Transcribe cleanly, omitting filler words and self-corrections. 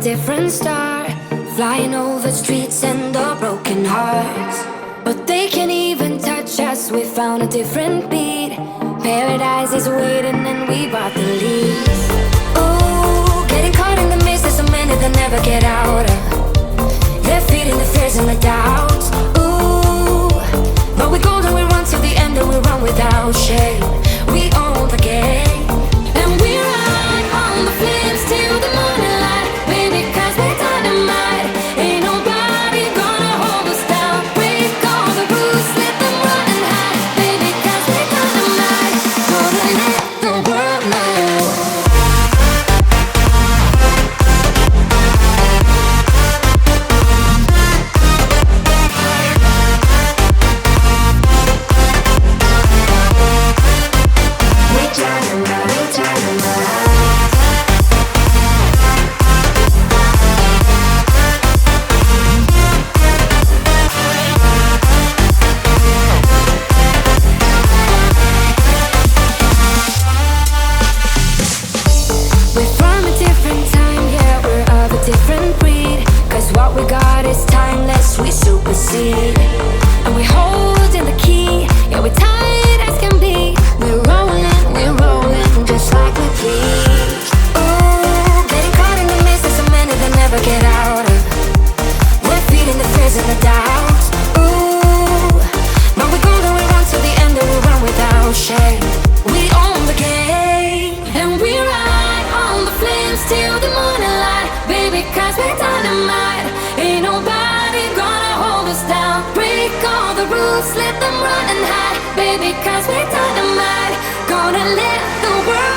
different star, flying over streets and the broken hearts. But they can't even touch us, we found a different beat. Paradise is waiting and we bought the leaves. Ooh, getting caught in the mist, there's so many that never get out of. They're feeding the fears and the doubts. Ooh, but we go and we run till the end and we run without shame. We own the game, and we ride on the flames till the morning light. Baby, 'cause we're dynamite. Ain't nobody gonna hold us down. Break all the rules, let them run and hide. Baby, 'cause we're dynamite. Gonna let the world know. We're from a different time, yeah, we're of a different breed. 'Cause what we got is timeless, we supersede. And we hold in the key, yeah, we're tight as can be. We're rolling, just like we please. Ooh, getting caught in the mist, there's so many that never get out of. We're feeding the fears and the doubts. Ooh, but we go and we run till the end and we run without shame. We own the game, and we ride on the flames till the morning light. Baby, 'cause we're dynamite. Ain't nobody gonna hold us down. Break all the rules, let them run and hide. Baby, 'cause we're dynamite. Gonna let the world